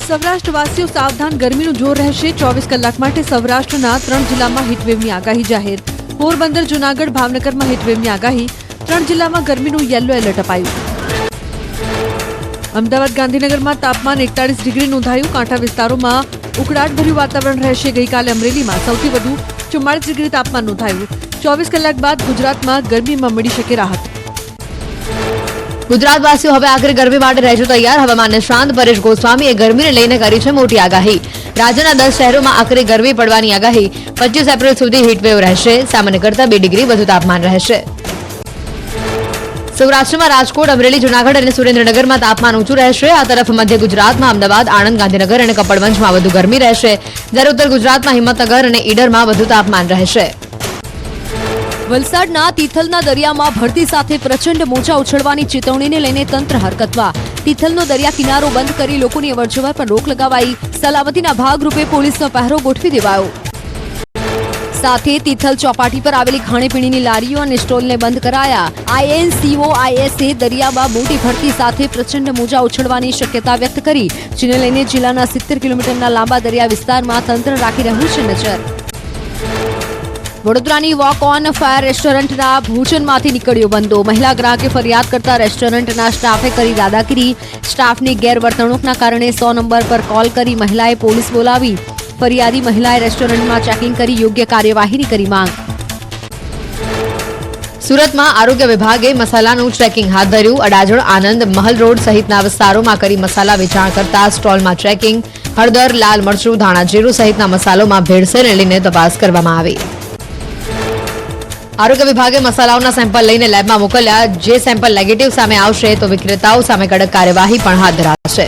સૌરાષ્ટ્રવાસીઓ સાવધાન, ગરમીનું જોર રહેશે. 24 કલાક માટે સૌરાષ્ટ્રના 3 જિલ્લામાં હીટવેવની આગાહી જાહેર. પોરબંદર, જૂનાગઢ, ભાવનગરમાં હીટવેવની આગાહી. 3 જિલ્લામાં ગરમીનું યલો એલર્ટ અપાયું. અમદાવાદ, ગાંધીનગરમાં તાપમાન 41 ડિગ્રી નોંધાયું. કાંઠા વિસ્તારોમાં ઉકળાટભર્યું વાતાવરણ રહેશે. ગઈકાલે અમરેલીમાં સૌથી વધુ 44 ડિગ્રી તાપમાન નોંધાયું. 24 કલાક બાદ ગુજરાતમાં ગરમીમાં મળી શકે રાહત. ગુજરાતવાસીઓ હવે આખરે ગરમી માટે રહેજો તૈયાર. હવામાન નિષ્ણાંત પરેશ ગોસ્વામીએ ગરમીને લઈને કરી છે મોટી આગાહી. રાજ્યના 10 શહેરોમાં આખરે ગરમી પડવાની આગાહી. 25 એપ્રિલ સુધી હીટવેવ રહેશે. સામાન્ય કરતાં 2 ડિગ્રી વધુ તાપમાન રહેશે. સૌરાષ્ટ્રમાં રાજકોટ, અમરેલી, જૂનાગઢ અને સુરેન્દ્રનગરમાં તાપમાન ઊંચું રહેશે. આ તરફ મધ્ય ગુજરાતમાં અમદાવાદ, આણંદ, ગાંધીનગર અને કપડવંજમાં વધુ ગરમી રહેશે. જ્યારે ઉત્તર ગુજરાતમાં હિંમતનગર અને ઈડરમાં વધુ તાપમાન રહેશે. વલસાડના તિથલના દરિયામાં ભરતી સાથે પ્રચંડ મોજા ઉછળવાની ચેતવણીને લઈને તંત્ર હરકતમાં. તિથલનો દરિયા કિનારો બંધ કરી લોકોની અવરજવર પર રોક લગાવાઈ. સલામતીના ભાગરૂપે પોલીસનો પહેરો ગોઠવી દેવાયો. સાથે તિથલ ચોપાટી પર આવેલી ખાણીપીણીની લારીઓ અને સ્ટોલને બંધ કરાયા. INCOISએ દરિયામાં મોટી ભરતી સાથે પ્રચંડ મોજા ઉછળવાની શક્યતા વ્યક્ત કરી, જેને લઈને જિલ્લાના 70 કિલોમીટરના લાંબા દરિયા વિસ્તારમાં તંત્ર રાખી રહ્યું છે નજર. વડોદરાની વોક ઓન ફાયર રેસ્ટોરન્ટના ભોજનમાંથી નીકળ્યો બંધો. મહિલા ગ્રાહકે ફરિયાદ કરતા રેસ્ટોરન્ટના સ્ટાફે કરી દાદાગીરી. સ્ટાફની ગેરવર્તણૂકના કારણે 100 નંબર પર કોલ કરી મહિલાએ પોલીસ બોલાવી. ફરિયાદી મહિલાએ રેસ્ટોરન્ટમાં ચેકિંગ કરી યોગ્ય કાર્યવાહીની કરી માંગ. સુરતમાં આરોગ્ય વિભાગે મસાલાનું ચેકિંગ હાથ ધર્યું. અડાજણ, આનંદ, મહલ રોડ સહિતના વિસ્તારોમાં કરી મસાલા વેચાણ કરતા સ્ટોલમાં ચેકિંગ. હળદર, લાલ મરચું, ધાણા જીરું સહિતના મસાલોમાં ભેળસેળને લઈને તપાસ કરવામાં આવી. આરોગ્ય વિભાગે મસાલાઓના સેમ્પલ લઈને લેબમાં મોકલ્યા. જે સેમ્પલ નેગેટિવ સામે આવશે તો વિક્રેતાઓ સામે કડક કાર્યવાહી પણ હાથ ધરાશે.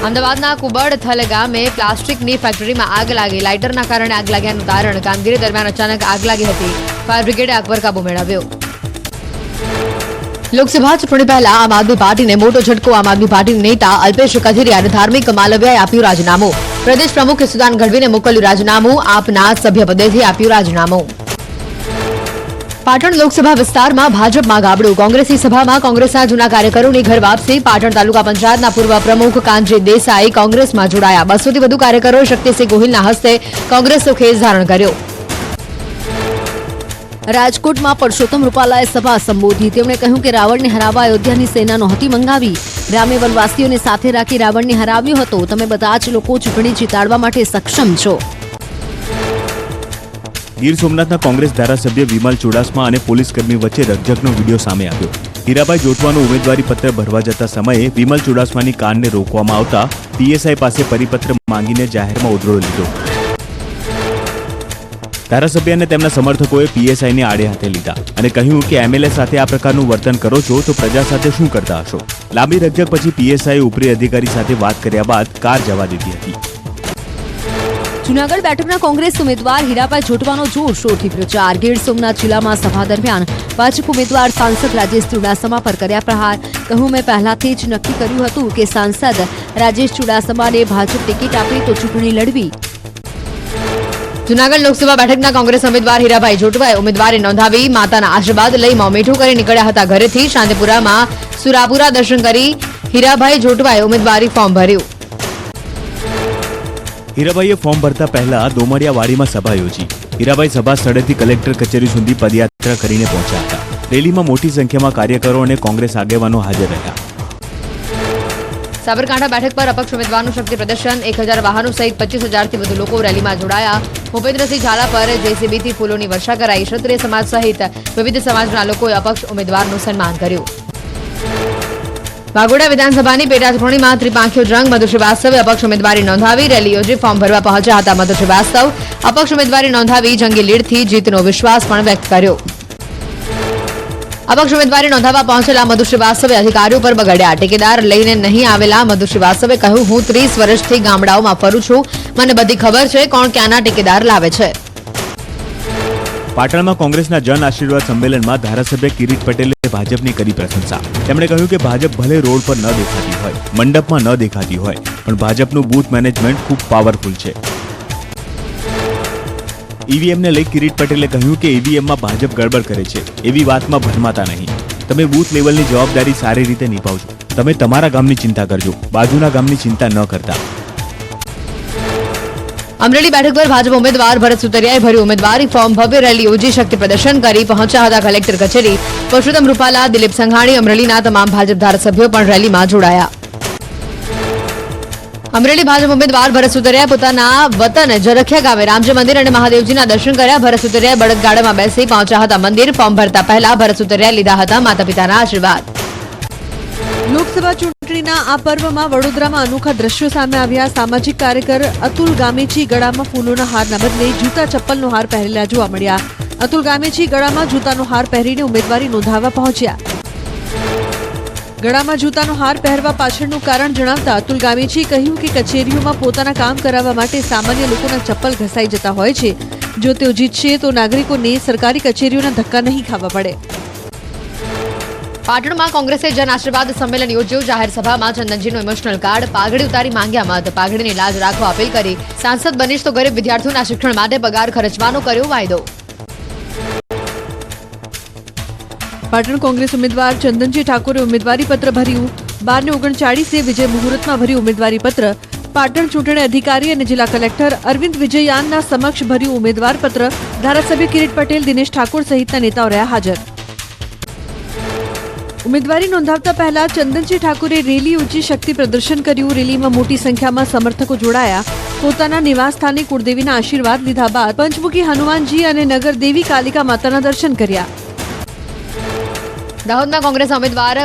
અમદાવાદના કુબડથલ ગામે પ્લાસ્ટિકની ફેક્ટરીમાં આગ લાગી. લાઇટરના કારણે આગ લાગ્યાનું તારણ. કામગીરી દરમિયાન અચાનક આગ લાગી હતી. ફાયર બ્રિગેડે આગ પર કાબુ મેળવ્યો. લોકસભા ચૂંટણી પહેલા આમ આદમી પાર્ટીને મોટો ઝટકો. આમ આદમી પાર્ટીના નેતા અલ્પેશ કથિરિયા અને ધાર્મિક માલવિયાએ આપ્યું રાજીનામું. પ્રદેશ પ્રમુખ સુદાન ગઢવીને મોકલ્યું રાજીનામું. આપના સભ્યપદેથી આપ્યું રાજીનામું. પાટણ લોકસભા વિસ્તારમાં ભાજપમાં ગાબડું. કોંગ્રેસી સભામાં કોંગ્રેસના જૂના કાર્યકરોની ઘર વાપસી. પાટણ તાલુકા પંચાયતના પૂર્વ પ્રમુખ કાનજી દેસાઈ કોંગ્રેસમાં જોડાયા. 200 થી વધુ કાર્યકરોએ શક્તિસિંહ ગોહિલના હસ્તે કોંગ્રેસનો ખેસ ધારણ કર્યો. રાજકોટમાં પરસોત્તમ રૂપાલાએ સભા સંબોધી. તેમણે કહ્યું કે રાવણને હરાવવા અયોધ્યાની સેના નહોતી મંગાવી. રામે વનવાસીઓને સાથે રાખી રાવણને હરાવ્યો હતો. તમે બધા જ લોકો ચૂંટણી જીતાડવા માટે સક્ષમ છો. ગીર સોમનાથના કોંગ્રેસ ધારાસભ્ય વિમલ ચુડાસમા અને પોલીસકર્મી વચ્ચે રકઝકનો વિડીયો સામે આવ્યો. હીરાભાઈ જોટવાનું ઉમેદવારી પત્ર ભરવા જતા સમયે વિમલ ચુડાસમાની કારને રોકવામાં આવતા PSI પાસે પરિપત્ર માંગીને જાહેરમાં ઉધડો લીધો. ધારાસભ્ય અને તેમના સમર્થકોએ PSIને આડે હાથે લીધા અને કહ્યું કે MLA સાથે આ પ્રકારનું વર્તન કરો છો તો પ્રજા સાથે શું કરતા હશો. લાંબી રકઝક પછી PSI ઉપરી અધિકારી સાથે વાત કર્યા બાદ કાર જવા દીધી હતી. જૂનાગઢ બેઠકના કોંગ્રેસ ઉમેદવાર હીરાભાઈ જોટવાનો જોરશોરથી પ્રચાર. ગીર સોમનાથ જિલ્લામાં સભા દરમિયાન ભાજપ ઉમેદવાર સાંસદ રાજેશ ચુડાસમા પર કર્યા પ્રહાર. કહ્યું, મેં પહેલાથી જ નક્કી કર્યું હતું કે સાંસદ રાજેશ ચુડાસમાને ભાજપ ટિકિટ આપે તો ચૂંટણી લડવી. જૂનાગઢ લોકસભા બેઠકના કોંગ્રેસ ઉમેદવાર હીરાભાઈ જોટવાએ ઉમેદવારી નોંધાવી. માતાના આશીર્વાદ લઈ મોં મીઠું કરી નીકળ્યા હતા ઘરેથી. શાંતિપુરામાં સુરાપુરા દર્શન કરી હીરાભાઈ જોટવાએ ઉમેદવારી ફોર્મ ભર્યું. હીરાભાઈએ ફોર્મ ભરતા પહેલા દોમડિયાવાડીમાં સભા યોજી. હીરાભાઈ સભા સ્થળેથી કલેક્ટર કચેરી સુધી પદયાત્રા કરીને પહોંચ્યા હતા. રેલીમાં મોટી સંખ્યામાં કાર્યકરો અને કોંગ્રેસ આગેવાનો હાજર રહ્યા. સાબરકાંઠા બેઠક પર અપક્ષ ઉમેદવારનું શક્તિ પ્રદર્શન. 1000 વાહનો સહિત 25,000થી વધુ લોકો રેલીમાં જોડાયા. ભૂપેન્દ્રસિંહ ઝાલા પર JCBથી ફૂલોની વર્ષા કરાઈ. ક્ષત્રિય સમાજ સહિત વિવિધ સમાજના લોકોએ અપક્ષ ઉમેદવારનું સન્માન કર્યું. વાઘોડા વિધાનસભાની પેટા ચૂંટણીમાં ત્રિપાંખ્યો જંગ. મધુ શ્રીવાસ્તવે અપક્ષ ઉમેદવારી નોંધાવી. રેલી યોજી ફોર્મ ભરવા પહોંચ્યા હતા મધુ શ્રીવાસ્તવ. અપક્ષ ઉમેદવારી નોંધાવી જંગી લીડથી જીતનો વિશ્વાસ પણ વ્યક્ત કર્યો. અપક્ષ ઉમેદવારી નોંધાવવા પહોંચેલા મધુ શ્રીવાસ્તવે અધિકારીઓ પર બગડ્યા. ટેકેદાર લઈને નહીં આવેલા મધુ શ્રીવાસ્તવે કહ્યું, હું 30 વર્ષથી ગામડાઓમાં ફરું છું. મને બધી ખબર છે કોણ ક્યાંના ટેકેદાર લાવે છે. પાટણમાં કોંગ્રેસના જન આશીર્વાદ સંમેલનમાં ધારાસભ્ય કિરીટ પટેલે ભાજપની કરી પ્રશંસા. તેમણે કહ્યું કે ભાજપ ભલે રોડ પર ન દેખાતી હોય, મંડપમાં ન દેખાતી હોય, પણ ભાજપનું બૂથ મેનેજમેન્ટ ખૂબ પાવરફુલ છે. EVMને લઈ કિરીટ પટેલે કહ્યું કે EVMમાં ભાજપ ગડબડ કરે છે એવી વાતમાં ભરમાતા નહીં. તમે બૂથ લેવલની જવાબદારી સારી રીતે નિભાવજો. તમે તમારા ગામની ચિંતા કરજો, બાજુના ગામની ચિંતા ન કરતા. અમરેલી બેઠક પર ભાજપ ઉમેદવાર ભરત સુતરિયાએ ભર્યું ઉમેદવારી ફોર્મ. ભવ્ય રેલી યોજી શક્તિ પ્રદર્શન કરી પહોંચ્યા હતા કલેક્ટર કચેરી. પરસોત્તમ રૂપાલા, દિલીપ સંઘાણી, અમરેલીના તમામ ભાજપ ધારાસભ્યો પણ રેલીમાં જોડાયા. અમરેલી ભાજપ ઉમેદવાર ભરત સુતરિયાએ પોતાના વતન જરખિયા ગામે રામજી મંદિર અને મહાદેવજીના દર્શન કર્યા. ભરત સુતરિયાએ બળદગાડામાં બેસી પહોંચ્યા હતા મંદિર. ફોર્મ ભરતા પહેલા ભરત સુતરિયાએ લીધા હતા માતા પિતાના આશીર્વાદ. લોકસભા ચૂંટણીના આ પર્વમાં વડોદરામાં અનોખા દ્રશ્યો સામે આવ્યા. સામાજિક કાર્યકર અતુલ ગામેચી ગળામાં ફૂલોના હારના બદલે જૂતા ચપ્પલનો હાર પહેરેલા જોવા મળ્યા. અતુલ ગામેચી ગળામાં જૂતાનો હાર પહેરીને ઉમેદવારી નોંધાવવા પહોંચ્યા. ગળામાં જૂતાનો હાર પહેરવા પાછળનું કારણ જણાવતા અતુલ ગામેચીએ કહ્યું કે કચેરીઓમાં પોતાના કામ કરાવવા માટે સામાન્ય લોકોના ચપ્પલ ઘસાઈ જતા હોય છે. જો તેઓ જીતશે તો નાગરિકોને સરકારી કચેરીઓના ધક્કા નહીં ખાવા પડે. પાટણમાં કોંગ્રેસે જન આશીર્વાદ સંમેલન યોજ્યું. જાહેર સભામાં ચંદનજીનું ઇમોશનલ કાર્ડ, પાઘડી ઉતારી માંગ્યા મત. પાઘડીની લાજ રાખવા અપીલ કરી. સાંસદ બનીશ તો ગરીબ વિદ્યાર્થીઓના શિક્ષણ માટે પગાર ખર્ચવાનો કર્યો વાયદો. પાટણ કોંગ્રેસ ઉમેદવાર ચંદનજી ઠાકોરે ઉમેદવારી પત્ર ભર્યું. 12:39 વિજય મુહૂર્તમાં ભર્યું ઉમેદવારી પત્ર. પાટણ ચૂંટણી અધિકારી અને જિલ્લા કલેક્ટર અરવિંદ વિજયાનના સમક્ષ ભર્યું ઉમેદવાર પત્ર. ધારાસભ્ય કિરીટ પટેલ, દિનેશ ઠાકોર સહિતના નેતાઓ રહ્યા હાજર. ઉમેદવારી નોંધાવતા પહેલા ચંદનજી ઠાકોરે રેલી યોજી શક્તિ પ્રદર્શન કર્યું. રેલીમાં મોટી સંખ્યામાં સમર્થકો જોડાયા. પોતાના નિવાસ સ્થાને કુળદેવીના આશીર્વાદ લીધા બાદ પંચમુખી હનુમાનજી અને નગર દેવી કાલિકા માતાના દર્શન કર્યા. દાહોદના કોંગ્રેસ ઉમેદવાર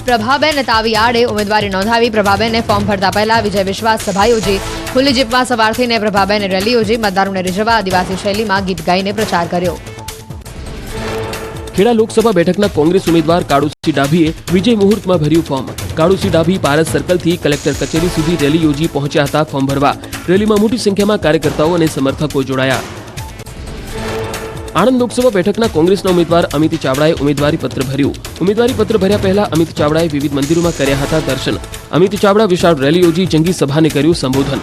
પ્રભાબેન તાવિયાડે ઉમેદવારી નોંધાવી. પ્રભાબેને ફોર્મ ભરતા પહેલા વિજય વિશ્વાસ સભા યોજી. ખુલ્લી જીપમાં સવાર થઈને પ્રભાબેને રેલી યોજી. મતદારોને રીઝવવા આદિવાસી શૈલીમાં ગીત ગાઈને પ્રચાર કર્યો. ખેડા લોકસભા બેઠકના કોંગ્રેસ ઉમેદવાર કાળુસિંહ ડાભીએ વિજય મુહૂર્તમાં ભર્યું ફોર્મ. કાળુસિંહ ડાભી પારસ સર્કલથી કલેક્ટર કચેરી સુધી રેલી યોજી પહોંચ્યા હતા ફોર્મ ભરવા. રેલીમાં મોટી સંખ્યામાં કાર્યકર્તાઓ અને સમર્થકો જોડાયા. આણંદ લોકસભા બેઠકના કોંગ્રેસના ઉમેદવાર અમિત ચાવડાએ ઉમેદવારી પત્ર ભર્યું. ઉમેદવારી પત્ર ભર્યા પહેલા અમિત ચાવડાએ વિવિધ મંદિરોમાં કર્યા હતા દર્શન. અમિત ચાવડા વિશાળ રેલી યોજી જંગી સભાને કર્યું સંબોધન.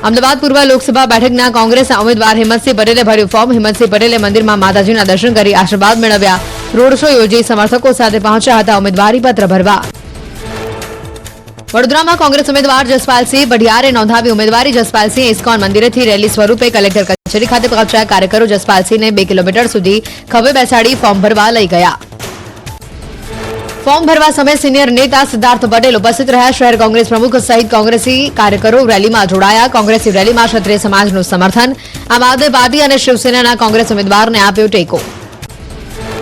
અમદાવાદ પૂર્વ લોકસભા બેઠકના કોંગ્રેસના ઉમેદવાર હિંમતસિંહ પટેલે ભર્યું ફોર્મ. હિંમતસિંહ પટેલે મંદિરમાં માતાજીના દર્શન કરી આશીર્વાદ મેળવ્યા. રોડ શો યોજી સમર્થકો સાથે પહોંચ્યા હતા ઉમેદવારી પત્ર ભરવા. વડોદરામાં કોંગ્રેસ ઉમેદવાર જસપાલસિંહ બઢિયારે નોંધાવી ઉમેદવારી. જસપાલસિંહ ઇસ્કોન મંદિરેથી રેલી સ્વરૂપે કલેક્ટર કચેરી ખાતે પહોંચ્યા. કાર્યકરો જસપાલસિંહને 2 કિલોમીટર સુધી ખભે બેસાડી ફોર્મ ભરવા લઈ ગયા. ફોર્મ ભરવા સમયે સિનિયર નેતા સિદ્ધાર્થ પટેલ ઉપસ્થિત રહ્યા. શહેર કોંગ્રેસ પ્રમુખ સહિત કોંગ્રેસી કાર્યકરો રેલીમાં જોડાયા. કોંગ્રેસી રેલીમાં ક્ષત્રિય સમાજનું સમર્થન. આમ આદમી પાર્ટી અને શિવસેનાના કોંગ્રેસ ઉમેદવારને આપ્યો ટેકો.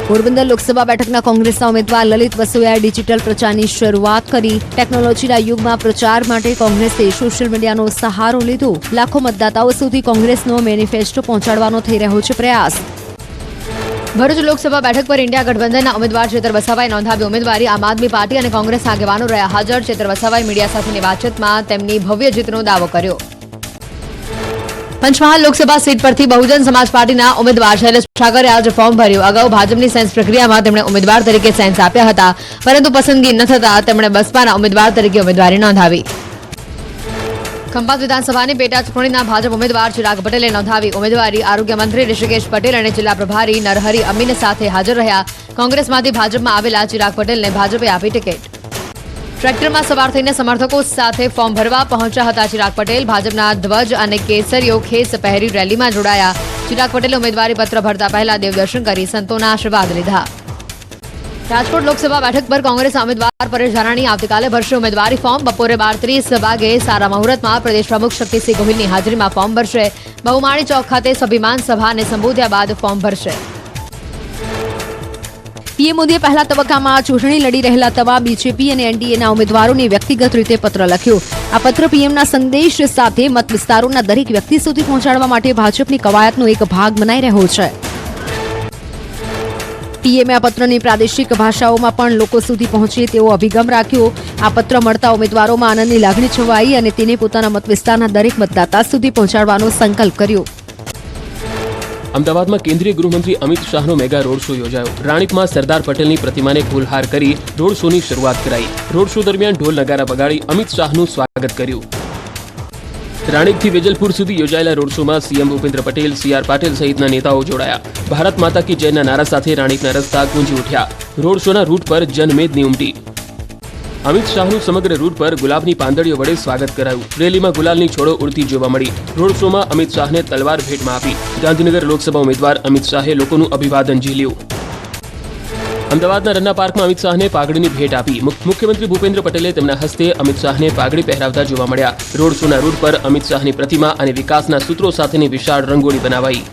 પોરબંદર લોકસભા બેઠકના કોંગ્રેસના ઉમેદવાર લલિત વસોયાએ ડિજિટલ પ્રચારની શરૂઆત કરી. ટેકનોલોજીના યુગમાં પ્રચાર માટે કોંગ્રેસે સોશિયલ મીડિયાનો સહારો લીધો. લાખો મતદાતાઓ સુધી કોંગ્રેસનો મેનિફેસ્ટો પહોંચાડવાનો થઈ રહ્યો છે પ્રયાસ. ભરૂચ લોકસભા બેઠક પર ઇન્ડિયા ગઠબંધનના ઉમેદવાર ચેતર વસાવાએ નોંધાવી ઉમેદવારી. આમ આદમી પાર્ટી અને કોંગ્રેસ આગેવાનો રહ્યા હાજર. ચેતર વસાવાએ મીડિયા સાથેની વાતચીતમાં તેમની ભવ્ય જીતનો દાવો કર્યો. પંચમહાલ લોકસભા સીટ પરથી બહુજન સમાજ પાર્ટીના ઉમેદવાર શૈલેષ ઠાકરે આજે ફોર્મ ભર્યું. અગાઉ ભાજપની સેન્સ પ્રક્રિયામાં તેમણે ઉમેદવાર તરીકે સેન્સ આપ્યા હતા, પરંતુ પસંદગી ન થતા તેમણે બસપાના ઉમેદવાર તરીકે ઉમેદવારી નોંધાવી. ખંભાત વિધાનસભાની પેટા ચૂંટણીના ભાજપ ઉમેદવાર ચિરાગ પટેલે નોંધાવી ઉમેદવારી. આરોગ્ય મંત્રી ઋષિકેશ પટેલ અને જિલ્લા પ્રભારી નરહરી અમીન સાથે હાજર રહ્યા. કોંગ્રેસમાંથી ભાજપમાં આવેલા ચિરાગ પટેલને ભાજપે આપી ટિકિટ. ટ્રેક્ટરમાં સવાર થઈને સમર્થકો સાથે ફોર્મ ભરવા પહોંચ્યા હતા ચિરાગ પટેલ. ભાજપના ધ્વજ અને કેસરીઓ ખેસ પહેરી રેલીમાં જોડાયા. ચિરાગ પટેલે ઉમેદવારી પત્ર ભરતા પહેલા દેવદર્શન કરી સંતોના આશીર્વાદ લીધા. રાજકોટ લોકસભા બેઠક પર કોંગ્રેસના ઉમેદવાર પરેશ ધાનાણી આવતીકાલે ભરશે ઉમેદવારી ફોર્મ. બપોરે 12:30 વાગે સારા મુહૂર્તમાં પ્રદેશ પ્રમુખ શક્તિસિંહ ગોહિલની હાજરીમાં ફોર્મ ભરશે. બહુમાળી ચોક ખાતે સ્વાભિમાન સભાને સંબોધ્યા બાદ ફોર્મ ભરશે. પીએમ મોદીએ પહેલા તબક્કામાં ચૂંટણી લડી રહેલા તમામ બીજેપી અને એનડીએના ઉમેદવારોને વ્યક્તિગત રીતે પત્ર લખ્યો. આ પત્ર પીએમના સંદેશ સાથે મત વિસ્તારોના દરેક વ્યક્તિ સુધી પહોંચાડવા માટે ભાજપની કવાયતનો એક ભાગ મનાઈ રહ્યો છે. પીએમએ આ પત્રની પ્રાદેશિક ભાષાઓમાં પણ લોકો સુધી પહોંચે તેવો અભિગમ રાખ્યો. આ પત્ર મળતા ઉમેદવારોમાં આનંદની લાગણી છવાઈ અને તેને પોતાના મત વિસ્તારના દરેક મતદાતા સુધી પહોંચાડવાનો સંકલ્પ કર્યો. અમદાવાદમાં કેન્દ્રીય ગૃહમંત્રી અમિત શાહનો મેગા રોડ શો યોજાયો. રાણીપમાં સરદાર પટેલની પ્રતિમાને ફૂલહાર કરી રોડ શોની શરૂઆત કરાઈ. રોડ શો દરમિયાન ઢોલ નગારા વગાડી અમિત શાહનું સ્વાગત કર્યું. રાણીપથી વેજલપુર સુધી યોજાયેલા રોડ શોમાં સીએમ ભૂપેન્દ્ર પટેલ, CR પાટીલ સહિતના નેતાઓ જોડાયા. ભારત માતા કી જયના નારા સાથે રાણીપના રસ્તા ગુંજી ઉઠ્યા. રોડ શોના રૂટ પર જનમેદની ઉમટી. અમિત શાહનું સમગ્ર રૂટ પર ગુલાબની પાંદડીઓ વડે સ્વાગત કરાયું. રેલીમાં ગુલાલની છોડો ઉડતી જોવા મળી. રોડ શોમાં અમિત શાહને તલવાર ભેટમાં આપી. ગાંધીનગર લોકસભા ઉમેદવાર અમિત શાહે લોકોનું અભિવાદન ઝીલ્યું. અમદાવાદના રન્ના પાર્કમાં અમિત શાહને પાઘડીની ભેટ આપી. મુખ્યમંત્રી ભૂપેન્દ્ર પટેલે તેમના હસ્તે અમિત શાહને પાઘડી પહેરાવતા જોવા મળ્યા. રોડ શોના રૂટ પર અમિત શાહની પ્રતિમા અને વિકાસના સૂત્રો સાથેની વિશાળ રંગોળી બનાવાઈ.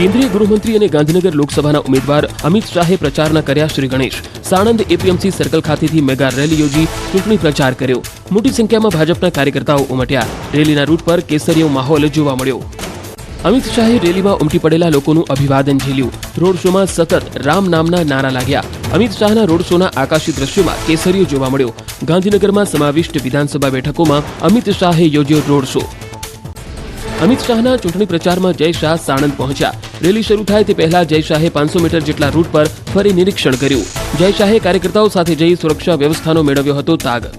કેન્દ્રીય ગૃહમંત્રી અને ગાંધીનગર લોકસભાના ઉમેદવાર અમિત શાહે પ્રચારના કર્યા શ્રી ગણેશ. સાણંદ APMC સર્કલ ખાતેથી મેગા રેલી યોજી ચૂંટણી પ્રચાર કર્યો. મોટી સંખ્યામાં ભાજપના કાર્યકર્તાઓ ઉમટ્યા. રેલીના રૂટ પર કેસરીયો માહોલ જોવા મળ્યો. અમિત શાહે રેલીમાં ઉમટી પડેલા લોકોનું અભિવાદન ઝીલ્યું. રોડ શોમાં સતત રામ નામના નારા લાગ્યા. અમિત શાહના રોડ શોના આકાશી દ્રશ્યોમાં કેસરીયો જોવા મળ્યો. ગાંધીનગરમાં સમાવિષ્ટ વિધાનસભા બેઠકોમાં અમિત શાહે યોજ્યો રોડ શો. અમિત શાહના ચૂંટણી પ્રચારમાં જય શાહ સાણંદ પહોંચ્યા. રેલી શરૂ થાય તે પહેલા જય શાહે 500 મીટર જેટલા રૂટ પર ફરી નિરીક્ષણ કર્યું. જય શાહે કાર્યકર્તાઓ સાથે જઈ સુરક્ષા વ્યવસ્થાનો મેળવ્યો હતો તાગ.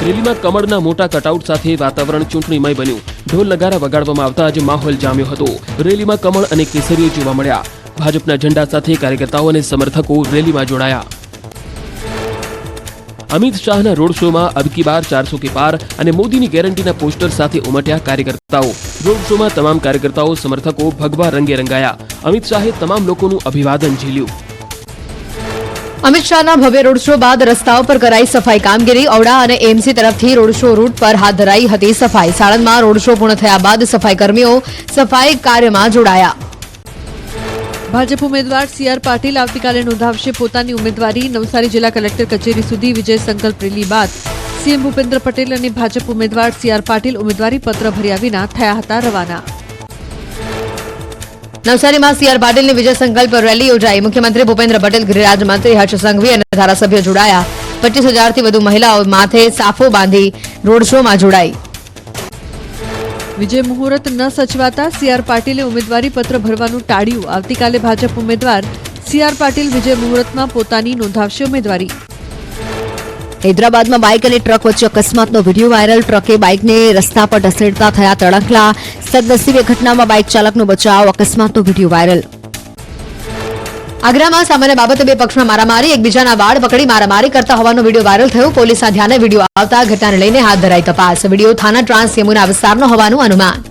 રેલીમાં કમળના મોટા કટઆઉટ સાથે વાતાવરણ ચૂંટણીમય બન્યું. ઢોલ નગારા વગાડવામાં આવતા જ માહોલ જામ્યો હતો. રેલીમાં કમળ અને કેસરીઓ જોવા મળ્યા. ભાજપના ઝંડા સાથે કાર્યકર્તાઓ અને સમર્થકો રેલીમાં જોડાયા. અમિત શાહના રોડ શોમાં અબ કી બાર 400 કે પાર અને મોદીની ગેરંટીના પોસ્ટર સાથે ઉમટ્યા કાર્યકર્તાઓ. રોડ શોમાં તમામ કાર્યકર્તાઓ સમર્થકો ભગવા રંગે રંગાયા. અમિત શાહે તમામ લોકોનું અભિવાદન ઝીલ્યું. અમિત શાહના ભવ્ય રોડ શો બાદ રસ્તાઓ પર કરાઈ સફાઈ કામગીરી. ઔડા અને AMC તરફથી રોડ શો રૂટ પર હાથ ધરાઈ હતી સફાઈ. સાણંદમાં રોડ શો પૂર્ણ થયા બાદ સફાઈ કર્મીઓ સફાઈ કાર્યમાં જોડાયા. ભાજપ ઉમેદવાર CR પાટીલ આવતીકાલે નોંધાવશે પોતાની ઉમેદવારી. નવસારી જિલ્લા કલેક્ટર કચેરી સુધી વિજય સંકલ્પ રેલી બાદ સીએમ ભૂપેન્દ્ર પટેલ અને ભાજપ ઉમેદવાર CR પાટીલ ઉમેદવારી પત્ર ભર્યા વિના થયા હતા રવાના. નવસારીમાં CR પાટીલની વિજય સંકલ્પ રેલી યોજાઈ. મુખ્યમંત્રી ભૂપેન્દ્ર પટેલ, ગૃહરાજ મંત્રી હર્ષ સંઘવી અને ધારાસભ્યો જોડાયા. 25,000થી વધુ મહિલાઓ માથે સાફો બાંધી રોડ શોમાં જોડાઈ. વિજય મુહૂર્ત ન સચવાતા CR પાટીલે ઉમેદવારી પત્ર ભરવાનું ટાળ્યું. આવતીકાલે ભાજપ ઉમેદવાર CR પાટીલ વિજય મુહૂર્તમાં પોતાની નોંધાવશે ઉમેદવારી. હૈદરાબાદમાં બાઇક અને ટ્રક વચ્ચે અકસ્માતનો વિડીયો વાયરલ. ટ્રકે બાઇકને રસ્તા પર ઢસેડતા થયા તડકલા. સદનસીબે ઘટનામાં બાઇક ચાલકનો બચાવ. અકસ્માતનો વિડીયો વાયરલ. આગ્રામાં સામાન્ય બાબતે બે પક્ષમાં મારામારી. એકબીજાના વાળ પકડી મારામારી કરતા હોવાનો વિડીયો વાયરલ થયો. પોલીસના ધ્યાને વિડીયો આવતા ઘટનાને લઈને હાથ ધરાઈ તપાસ. વિડીયો થાના ટ્રાન્સ યમુના વિસ્તારનો હોવાનું અનુમાન.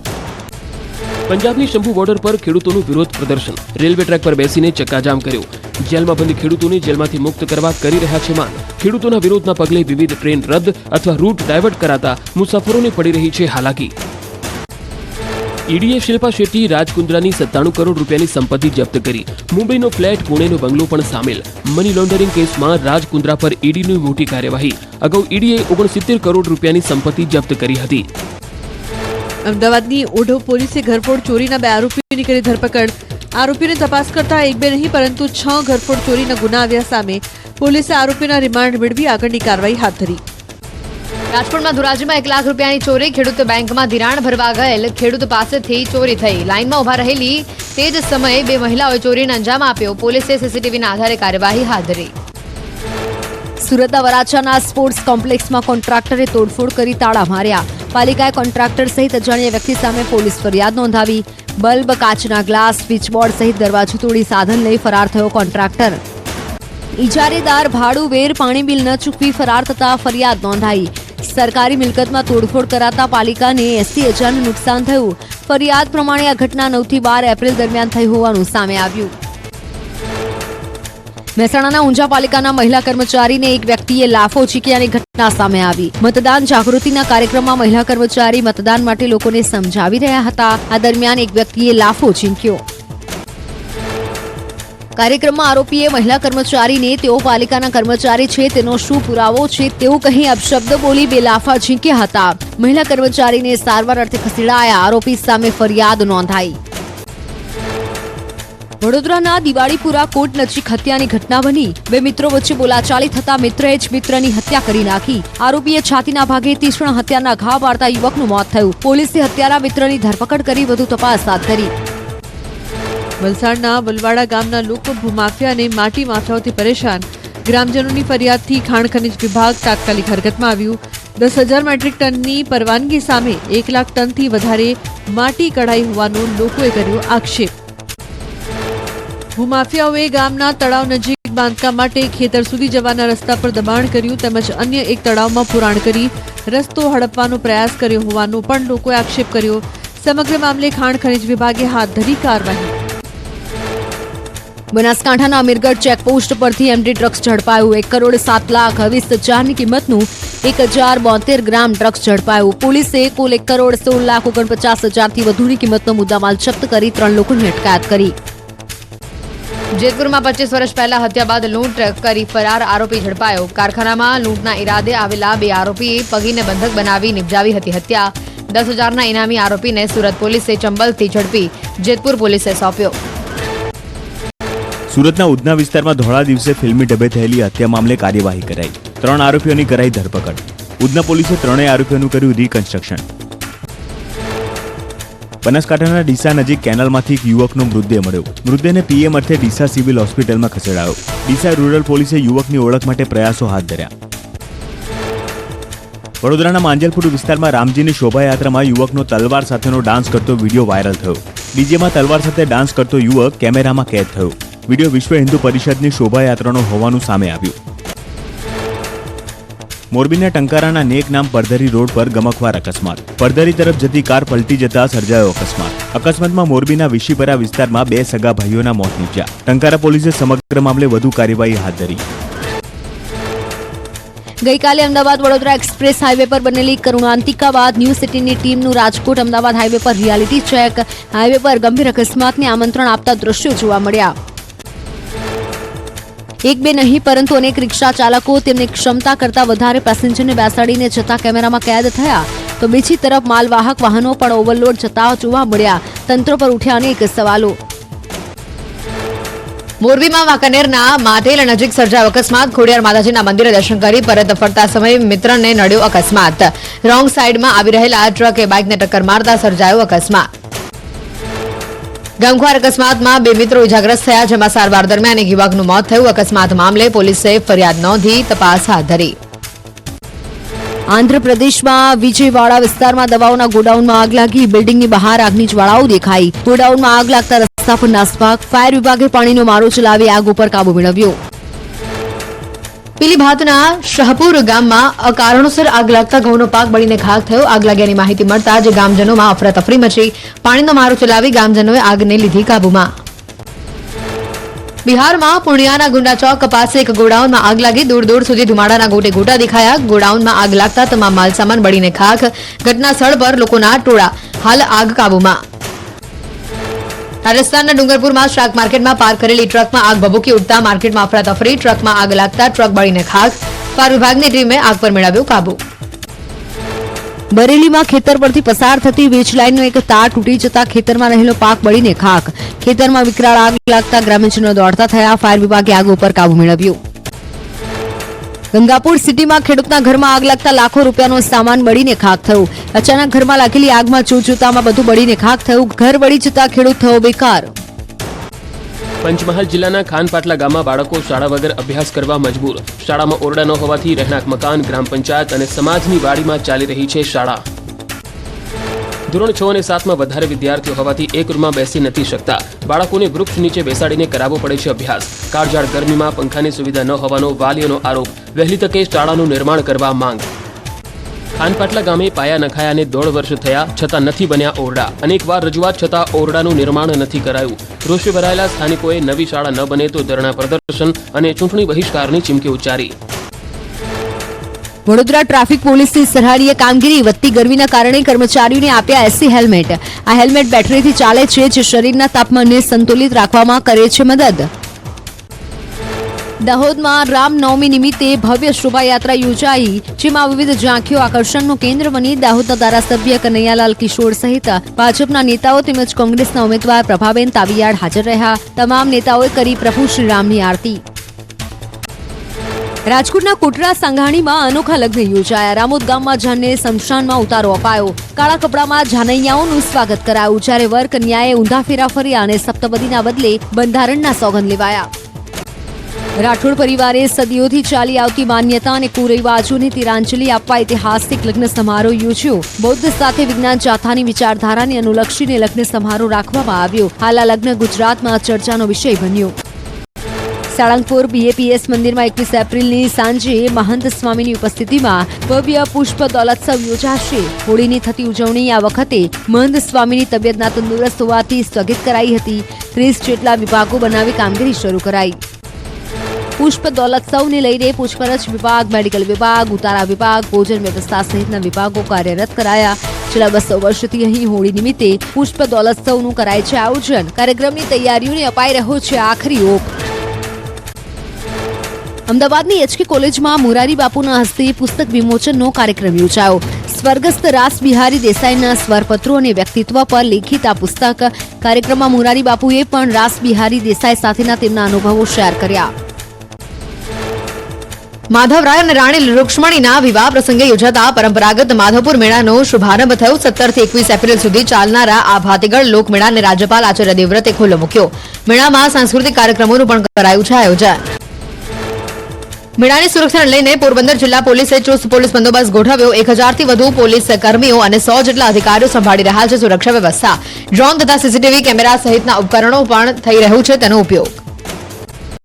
પંજાબની શંભુ બોર્ડર પર ખેડૂતોનું વિરોધ પ્રદર્શન. રેલવે ટ્રેક પર બેસીને ચક્કાજામ કર્યો. જેલમાં બંધ ખેડૂતોને જેલમાંથી મુક્ત કરવા કરી રહ્યા છે માંગ. ખેડૂતોના વિરોધના પગલે વિવિધ ટ્રેન રદ અથવા રૂટ ડાયવર્ટ કરાતા મુસાફરોને પડી રહી છે હાલાકી. ઈડીએ શિલ્પા શેટ્ટી રાજકુંદ્રાની 97 કરોડ રૂપિયાની સંપત્તિ જપ્ત કરી. મુંબઈનો ફ્લેટ, પુણેનો બંગલો પણ સામેલ. મની લોન્ડરિંગ કેસમાં રાજકુંદ્રા પર ઈડીની મોટી કાર્યવાહી. અગાઉ ઈડીએ 69 કરોડ રૂપિયાની સંપત્તિ જપ્ત કરી હતી. અમદાવાદની ઓઢવ પોલીસે ઘરફોડ ચોરીના 2 આરોપીઓની કરી ધરપકડ. આરોપીને તપાસ કરતા 1-2 નહીં પરંતુ 6 ઘરફોડ ચોરીના ગુના આવ્યા સામે પોલીસે આરોપીના રિમાન્ડ મેળવી આગળની કાર્યવાહી હાથ ધરી. રાજકોટમાં ધોરાજીમાં 1 લાખ રૂપિયાની ચોરી. ખેડૂત બેંકમાં ધિરાણ ભરવા ગયેલ ખેડૂત પાસેથી ચોરી થઈ. લાઇનમાં ઉભા રહેલી તે જ સમયે 2 મહિલાઓએ ચોરીને અંજામ આપ્યો. પોલીસે CCTVના આધારે કાર્યવાહી હાથ ધરી. સુરતના વરાછાના સ્પોર્ટ્સ કોમ્પ્લેક્સમાં કોન્ટ્રાક્ટરે તોડફોડ કરી તાળા માર્યા. પાલિકાએ કોન્ટ્રાક્ટર સહિત અજાણ્યા વ્યક્તિ સામે પોલીસ ફરિયાદ નોંધાવી. બલ્બ, કાચના ગ્લાસ, સ્વિચબોર્ડ સહિત દરવાજો તોડી સાધન લઈ ફરાર થયો કોન્ટ્રાક્ટર. ઇજારેદાર ભાડું વેર પાણી બિલ ન ચૂકવી ફરાર થતા ફરિયાદ નોંધાઈ. સરકારી મિલકતમાં તોડફોડ કરાતા પાલિકાને 80,000નું નુકસાન થયું. ફરિયાદ પ્રમાણે આ ઘટના 9 થી 12 એપ્રિલ દરમિયાન થઈ હોવાનું સામે આવ્યું. મહેસાણાના ઊંઝા પાલિકાના મહિલા કર્મચારીને એક વ્યક્તિએ લાફો ઝીંક્યાની ઘટના સામે આવી. મતદાન જાગૃતિના કાર્યક્રમમાં મહિલા કર્મચારી મતદાન માટે લોકોને સમજાવી રહ્યા હતા. આ દરમિયાન એક વ્યક્તિએ લાફો ઝીંક્યો. કાર્યક્રમમાં આરોપીએ મહિલા કર્મચારીને તેઓ પાલિકાના કર્મચારી છે તેનો શું પુરાવો છે તેવું કહી અપશબ્દ બોલી 2 લાફા ઝીંક્યા હતા. મહિલા કર્મચારીને સારવાર અર્થે ખસેડાયા. આરોપી સામે ફરિયાદ નોંધાઈ. વડોદરાના દિવાળીપુરા કોટ નજીક હત્યાની ઘટના બની. 2 મિત્રો વચ્ચે બોલાચાલી થતા મિત્રએ જ મિત્રની હત્યા કરી નાખી. આરોપીએ છાતીના ભાગે તીક્ષ્ણ હત્યાના ઘા પાડતા યુવકનું મોત થયું. પોલીસે હત્યારા મિત્રની ધરપકડ કરી વધુ તપાસ હાથ ધરી. વલસાડના વલવાડા ગામના લોકો ભૂમાફિયા અને માટી માફિયાઓથી પરેશાન. ગ્રામજનોની ફરિયાદથી ખાણ ખનીજ વિભાગ તાત્કાલિક હરકતમાં આવ્યું. 10,000 મેટ્રિક ટનની પરવાનગી સામે 1 લાખ ટનથી વધારે માટી કઢાઈ હોવાનો લોકોએ કર્યો આક્ષેપ. ભૂમાફિયાઓએ ગામના તળાવ નજીક બાંધકામ માટે ખેતર સુધી જવાના રસ્તા પર દબાણ કર્યું તેમજ અન્ય એક તળાવમાં પુરાણ કરી રસ્તો હડપવાનો પ્રયાસ કર્યો હોવાનો પણ લોકોએ આક્ષેપ કર્યો. સમગ્ર મામલે ખાણ ખનિજ વિભાગે હાથ ધરી કાર્યવાહી. બનાસકાંઠાના અમીરગઢ ચેકપોસ્ટ પરથી એમટી ડ્રગ્સ ઝડપાયું. 1,07,20,000ની કિંમતનું 1,072 ગ્રામ ડ્રગ્સ ઝડપાયું. પોલીસે કુલ 1,16,49,000થી વધુની કિંમતનો મુદ્દામાલ જપ્ત કરી 3 લોકોની અટકાયત કરી. જેતપુરમાં 25 વર્ષ પહેલા હત્યા બાદ લૂંટ કરી ફરાર આરોપી ઝડપાયો. કારખાનામાં લૂંટના ઈરાદે આવેલા 2 આરોપીએ પગીને બંધક બનાવી નિપજાવી હતી હત્યા. 10,000ના ઇનામી આરોપીને સુરત પોલીસે ચંબલથી ઝડપી જેતપુર પોલીસે સોંપ્યો. સુરતના ઉધના વિસ્તારમાં ધોળા દિવસે ફિલ્મી ઢબે થયેલી હત્યા મામલે કાર્યવાહી કરાઈ. 3 આરોપીઓની કરાઈ ધરપકડ. ઉધના પોલીસે 3 આરોપીઓનું કર્યું રિકન્સ્ટ્રક્શન. બનાસકાંઠાના ડીસા નજીક કેનાલમાંથી એક યુવકનો મૃતદેહ મળ્યો. મૃતદેહને પીએમ અર્થે ડીસા સિવિલ હોસ્પિટલમાં ખસેડાયો. ડીસા રૂરલ પોલીસે યુવકની ઓળખ માટે પ્રયાસો હાથ ધર્યા. વડોદરાના માંજલપુર વિસ્તારમાં રામજીની શોભાયાત્રામાં યુવકનો તલવાર સાથેનો ડાન્સ કરતો વિડીયો વાયરલ થયો. ડીજેમાં તલવાર સાથે ડાન્સ કરતો યુવક કેમેરામાં કેદ થયો. વિડીયો વિશ્વ હિન્દુ પરિષદની શોભાયાત્રાનો હોવાનું સામે આવ્યું. મોરબીના ટંકારાના નેક નામ પરધરી રોડ પર ગમખ્વાર અકસ્માત. પરધરી તરફ જતી કાર પલટી જતા સર્જાયો અકસ્માત. અકસ્માતમાં મોરબીના વિશીપરા વિસ્તારમાં 2 સગા ભાઈઓના મોત નીપજ્યા. ટંકારા પોલીસે સમગ્ર મામલે વધુ કાર્યવાહી હાથ ધરી. ગઈકાલે અમદાવાદ વડોદરા એક્સપ્રેસ હાઈવે પર બનેલી કરુણાંતિકા બાદ ન્યૂ સિટીની ટીમનું રાજકોટ અમદાવાદ હાઈવે પર રિયાલિટી ચેક. હાઈવે પર ગંભીર અકસ્માતને આમંત્રણ આપતા દ્રશ્યો જોવા મળ્યા. 1-2 નહીં પરંતુ અનેક રિક્ષા ચાલકો તેમની ક્ષમતા કરતા વધારે પેસેન્જરને બેસાડીને જતા કેમેરામાં કેદ થયા. તો બીજી તરફ માલવાહક વાહનો પણ ઓવરલોડ જતા જોવા મળ્યા. તંત્ર પર ઉઠ્યા અનેક સવાલો. મોરબીમાં વાંકાનેરના માટેલ નજીક સર્જાયો અકસ્માત. ખોડિયાર માતાજીના મંદિરે દર્શન કરી પરત ફરતા સમયે મિત્રને નડ્યો અકસ્માત. રોંગ સાઈડમાં આવી રહેલા ટ્રકે બાઇકને ટક્કર મારતા સર્જાયો અકસ્માત. ગમખ્વાર અકસ્માતમાં 2 મિત્રો ઇજાગ્રસ્ત થયા, જેમાં સારવાર દરમિયાન એક યુવકનું મોત થયું. અકસ્માત મામલે પોલીસે ફરિયાદ નોંધી તપાસ હાથ ધરી. આંધ્રપ્રદેશમાં વિજયવાડા વિસ્તારમાં દવાઓના ગોડાઉનમાં આગ લાગી. બિલ્ડિંગની બહાર આગની જ્વાળાઓ દેખાઈ. ગોડાઉનમાં આગ લાગતા રસ્તા પર નાસભાગ. ફાયર વિભાગે પાણીનો મારો ચલાવી આગ ઉપર કાબુ મેળવ્યો. પીલીભાતના શાહપુર ગામમાં અકારણોસર આગ લાગતા ઘઉંનો પાક બળીને ખાક થયો. આગ લાગ્યાની માહિતી મળતા જ ગામજનોમાં અફરાતફરી મચી. પાણીનો મારો ચલાવી ગામજનોએ આગને લીધી કાબૂમાં. બિહારમાં પૂર્ણિયાના ગુંડા ચોક પાસે એક ગોડાઉનમાં આગ લાગી. દૂર દૂર સુધી ધુમાડાના ગોટે ગોટા દેખાયા. ગોડાઉનમાં આગ લાગતા તમામ માલસામાન બળીને ખાખ. ઘટના સ્થળ પર લોકોના ટોળા. હાલ આગ કાબૂમાં. રાજસ્થાનના ડુંગરપુરમાં શાક માર્કેટમાં પાર્ક કરેલી ટ્રકમાં આગ ભભૂકી ઉઠતા માર્કેટમાં અફરાતફરી. ટ્રકમાં આગ લાગતા ટ્રક બળીને ખાખ. ફાયર વિભાગની ટીમે આગ પર મેળવ્યો કાબુ. બરેલીમાં ખેતર પરથી પસાર થતી વીજ લાઇનનો એક તાર તૂટી જતા ખેતરમાં રહેલો પાક બળીને ખાક. ખેતરમાં વિકરાળ આગ લાગતા ગ્રામજનો દોડતા થયા. ફાયર વિભાગે આગ ઉપર કાબુ મેળવ્યો. ગંગાપુર સિટીમાં ખેડૂતના ઘરમાં આગ લાગતા લાખો રૂપિયાનો સામાન બળીને ખાક થયું. અચાનક ઘરમાં લાગેલી આગમાં જોતજોતામાં બધું બળીને ખાક થયું. ઘર બળી જતા ખેડૂત થયો બેકાર. પંચમહાલ જિલ્લાના ખાનપાટલા ગામમાં બાળકો શાળા વગર અભ્યાસ કરવા મજબૂર. શાળામાં ઓરડા ન હોવાથી રહેણાંક મકાન, ગ્રામ પંચાયત અને સમાજની વાડીમાં ચાલી રહી છે શાળા. ધોરણ 6 અને 7માં વધારે વિદ્યાર્થીઓ હોવાથી એક રૂમમાં બેસી નથી શકતા. બાળકોને વૃક્ષ નીચે બેસાડીને કરાવવો પડે છે અભ્યાસ. કાળઝાળ ગરમીમાં પંખાની સુવિધા ન હોવાનો વાલીઓનો આરોપ. વહેલી તકે શાળાનું નિર્માણ કરવા માંગ. ખાનપાટલા ગામે પાયા નખાયાને 1.5 વર્ષ થયા છતાં નથી બન્યા ઓરડા. અનેકવાર રજૂઆત છતાં ઓરડાનું નિર્માણ નથી કરાયું. રોષે ભરાયેલા સ્થાનિકોએ નવી શાળા ન બને તો ધરણા પ્રદર્શન અને ચૂંટણી બહિષ્કારની ચીમકી ઉચ્ચારી. વડોદરા ટ્રાફિક પોલીસની સરાહનીય કામગીરી. વધતી ગરમીના કારણે કર્મચારીઓને આપ્યા એસી હેલ્મેટ. આ હેલ્મેટ બેટરીથી ચાલે છે, જે શરીરના તાપમાનને સંતુલિત રાખવામાં કરે છે મદદ. દાહોદમાં રામનવમી નિમિત્તે ભવ્ય શોભાયાત્રા યોજાઈ, જેમાં વિવિધ ઝાંખીઓ આકર્ષણનું કેન્દ્ર બની. દાહોદના ધારાસભ્ય કનૈયાલાલ કિશોર સહિત ભાજપના નેતાઓ તેમજ કોંગ્રેસના ઉમેદવાર પ્રભાબેન તાવિયાડ હાજર રહ્યા. તમામ નેતાઓએ કરી પ્રભુ શ્રીરામની આરતી. રાજકોટના કોટડા સાંગાણીમાં અનોખા લગ્ન યોજાયા. રામોદ ગામમાં જાનને શમશાનમાં ઉતારો અપાયો. કાળા કપડામાં જાનૈયાઓનું સ્વાગત કરાયું, જ્યારે વર કન્યાએ ઊંધા ફેરા ફર્યા અને સપ્તપદીના બદલે બંધારણના સોગંદ લેવાયા. રાઠોડ પરિવારે સદીઓથી ચાલી આવતી માન્યતા અને કુરિવાજોને તિરાંજલિ આપવા ઐતિહાસિક લગ્ન સમારોહ યોજ્યો. બૌદ્ધ સાથે વિજ્ઞાન જાથાની વિચારધારાને અનુલક્ષીને લગ્ન સમારોહ રાખવામાં આવ્યો. હાલ આ લગ્ન ગુજરાતમાં ચર્ચાનો વિષય બન્યો. સાળંગપુર બીએપીએસ મંદિરમાં 21 એપ્રિલની સાંજે મહંત સ્વામીની ઉપસ્થિતિમાં ભવ્ય પુષ્પ દોલોત્સવ યોજાશે. હોળીની થતી ઉજવણી આ વખતે મહંત સ્વામીની તબિયત નાતંદુરસ્ત હોવાથી સ્થગિત કરાઈ હતી. 30 જેટલા વિભાગો બનાવી કામગીરી શરૂ કરાઈ. પુષ્પ દોલોત્સવને લઈને પૂછપરછ વિભાગ, મેડિકલ વિભાગ, ઉતારા વિભાગ, ભોજન વ્યવસ્થા સહિતના વિભાગો કાર્યરત કરાયા. છેલ્લા 200 વર્ષથી અહીં હોળી નિમિત્તે પુષ્પ દોલોત્સવનું કરાય છે આયોજન. કાર્યક્રમની તૈયારીઓને અપાઈ રહ્યો છે આખરી ઓપ. અમદાવાદની એચકે કોલેજમાં મોરારી બાપુના હસ્તે પુસ્તક વિમોચનનો કાર્યક્રમ યોજાયો. સ્વર્ગસ્થ રાસ બિહારી દેસાઈના સ્વરપત્રો અને વ્યક્તિત્વ પર લેખિત આ પુસ્તક. કાર્યક્રમમાં મોરારી બાપુએ પણ રાસ બિહારી દેસાઈ સાથેના તેમના અનુભવો શેર કર્યા. માધવરાય અને રાણી રૂક્ષ્મણીના વિવાહ પ્રસંગે યોજાતા પરંપરાગત માધવપુર મેળાનો શુભારંભ થયો. 17 થી 21 એપ્રિલ સુધી ચાલનારા આ ભાતીગળ લોકમેળાને રાજ્યપાલ આચાર્ય દેવવ્રતે ખુલ્લો મૂક્યો. મેળામાં સાંસ્કૃતિક કાર્યક્રમોનું પણ કરાયું છે આયોજન. મેળાની સુરક્ષાને લઈને પોરબંદર જિલ્લા પોલીસે ચુસ્ત પોલીસ બંદોબસ્ત ગોઠવ્યો. 1000 થી વધુ પોલીસ કર્મીઓ અને 100 જેટલા અધિકારીઓ સંભાળી રહ્યા છે સુરક્ષા વ્યવસ્થા. ડ્રોન તથા સીસીટીવી કેમેરા સહિતના ઉપકરણો પણ થઈ રહ્યું છે તેનો ઉપયોગ.